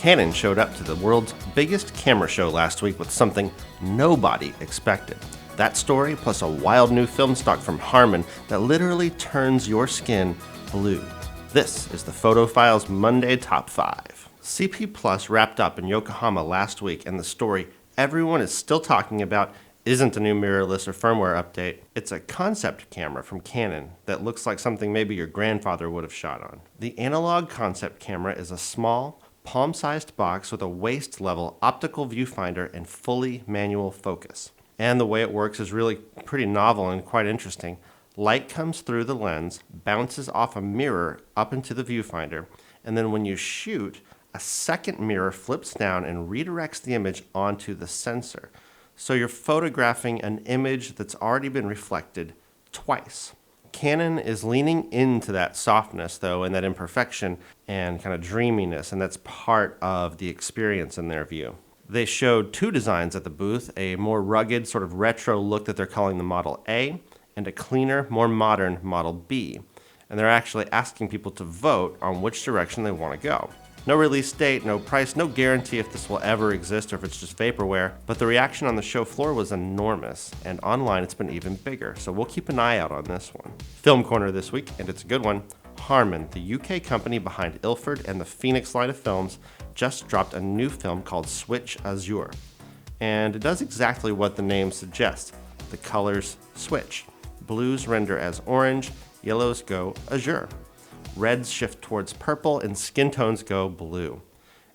Canon showed up to the world's biggest camera show last week with something nobody expected. That story plus a wild new film stock from Harman that literally turns your skin blue. This is the PhotoFiles Monday Top 5. CP Plus wrapped up in Yokohama last week, and the story everyone is still talking about isn't a new mirrorless or firmware update. It's a concept camera from Canon that looks like something maybe your grandfather would have shot on. The analog concept camera is a small, palm-sized box with a waist-level optical viewfinder and fully manual focus. And the way it works is really pretty novel and quite interesting. Light comes through the lens, bounces off a mirror up into the viewfinder, and then when you shoot, a second mirror flips down and redirects the image onto the sensor. So you're photographing an image that's already been reflected twice. Canon is leaning into that softness, though, and that imperfection and kind of dreaminess, and that's part of the experience in their view. They showed two designs at the booth, a more rugged, sort of retro look that they're calling the Model A, and a cleaner, more modern Model B. And they're actually asking people to vote on which direction they want to go. No release date, no price, no guarantee if this will ever exist or if it's just vaporware, but the reaction on the show floor was enormous, and online it's been even bigger, so we'll keep an eye out on this one. Film Corner this week, and it's a good one. Harman, the UK company behind Ilford and the Phoenix line of films, just dropped a new film called Switch Azure. And it does exactly what the name suggests. The colors switch. Blues render as orange, yellows go azure. Reds shift towards purple, and skin tones go blue.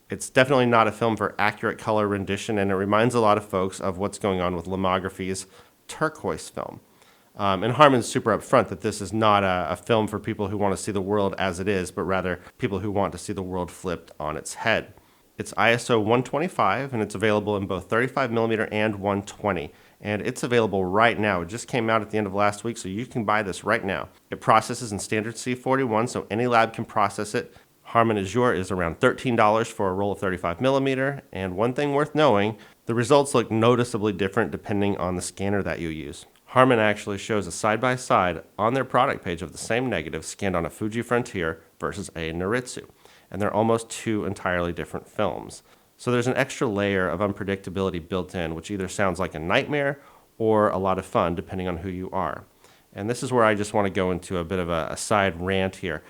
It's definitely not a film for accurate color rendition, and it reminds a lot of folks of what's going on with Lomography's turquoise film. And Harman's super upfront that this is not a film for people who want to see the world as it is, but rather people who want to see the world flipped on its head. It's ISO 125, and it's available in both 35mm and 120. And it's available right now. It just came out at the end of last week, so you can buy this right now. It processes in standard C41, so any lab can process it. Harman Azure is around $13 for a roll of 35mm, and one thing worth knowing, the results look noticeably different depending on the scanner that you use. Harman actually shows a side-by-side on their product page of the same negative scanned on a Fuji Frontier versus a Noritsu, and they're almost two entirely different films. So there's an extra layer of unpredictability built in, which either sounds like a nightmare or a lot of fun, depending on who you are. And this is where I just want to go into a bit of a side rant here.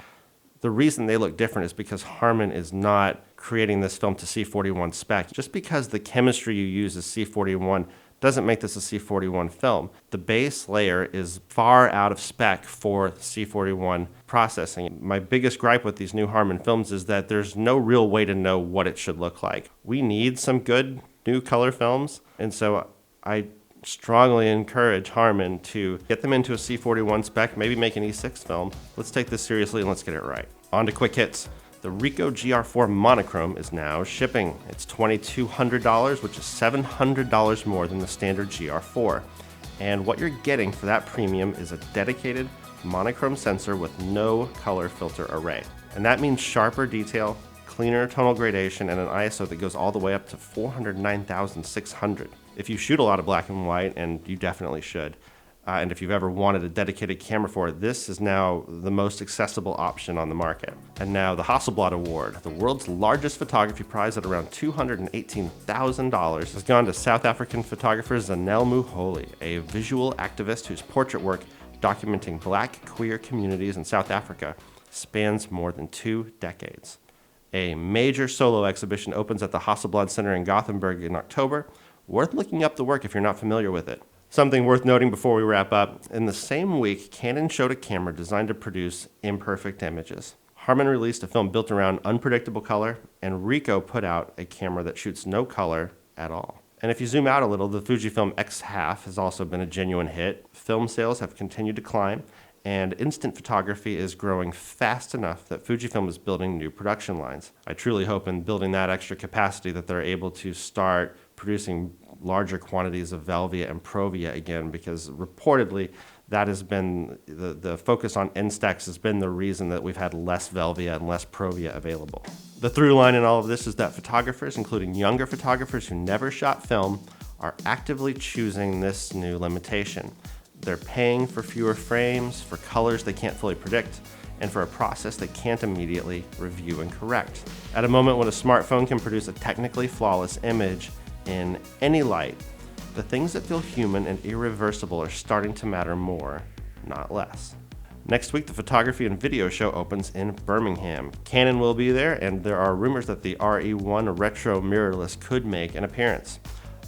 The reason they look different is because Harman is not creating this film to C41 spec. Just because the chemistry you use is C41 doesn't make this a C41 film. The base layer is far out of spec for C41 processing. My biggest gripe with these new Harman films is that there's no real way to know what it should look like. We need some good new color films, and so I strongly encourage Harman to get them into a C41 spec, maybe make an E6 film. Let's take this seriously and let's get it right. On to quick hits. The Ricoh GR IV Monochrome is now shipping. It's $2,200, which is $700 more than the standard GR4. And what you're getting for that premium is a dedicated monochrome sensor with no color filter array. And that means sharper detail, cleaner tonal gradation, and an ISO that goes all the way up to 409,600. If you shoot a lot of black and white, and you definitely should, and if you've ever wanted a dedicated camera for it, this is now the most accessible option on the market. And now the Hasselblad Award, the world's largest photography prize at around $218,000, has gone to South African photographer Zanele Muholi, a visual activist whose portrait work documenting black queer communities in South Africa spans more than 2 decades. A major solo exhibition opens at the Hasselblad Center in Gothenburg in October. Worth looking up the work if you're not familiar with it. Something worth noting before we wrap up, in the same week, Canon showed a camera designed to produce imperfect images. Harman released a film built around unpredictable color, and Ricoh put out a camera that shoots no color at all. And if you zoom out a little, the Fujifilm X-Half has also been a genuine hit. Film sales have continued to climb, and instant photography is growing fast enough that Fujifilm is building new production lines. I truly hope in building that extra capacity that they're able to start producing larger quantities of Velvia and Provia again, because reportedly that has been the focus on Instax has been the reason that we've had less Velvia and less Provia available. The through line in all of this is that photographers, including younger photographers who never shot film, are actively choosing this new limitation. They're paying for fewer frames, for colors they can't fully predict, and for a process that can't immediately review and correct. At a moment when a smartphone can produce a technically flawless image in any light, the things that feel human and irreversible are starting to matter more, not less. Next week, the photography and video show opens in Birmingham. Canon will be there, and there are rumors that the RE1 retro mirrorless could make an appearance.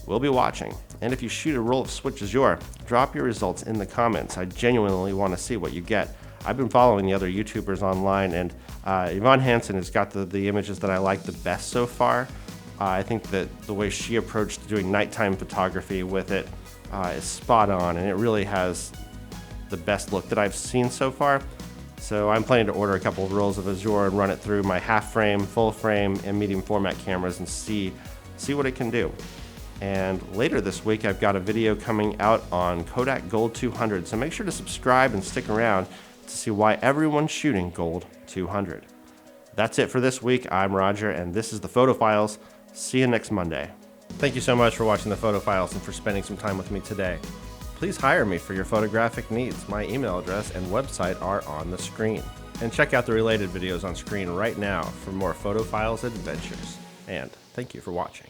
We'll be watching, and if you shoot a roll of Switch Azure, drop your results in the comments. I genuinely want to see what you get. I've been following the other YouTubers online, and Yvonne Hansen has got the images that I like the best so far. I think that the way she approached doing nighttime photography with it is spot on, and it really has the best look that I've seen so far. So I'm planning to order a couple of rolls of Azure and run it through my half frame, full frame, and medium format cameras and see what it can do. And later this week, I've got a video coming out on Kodak Gold 200, so make sure to subscribe and stick around to see why everyone's shooting Gold 200. That's it for this week. I'm Roger, and this is the Photo Files. See you next Monday. Thank you so much for watching the Photo Files and for spending some time with me today. Please hire me for your photographic needs. My email address and website are on the screen. And check out the related videos on screen right now for more Photo Files adventures. And thank you for watching.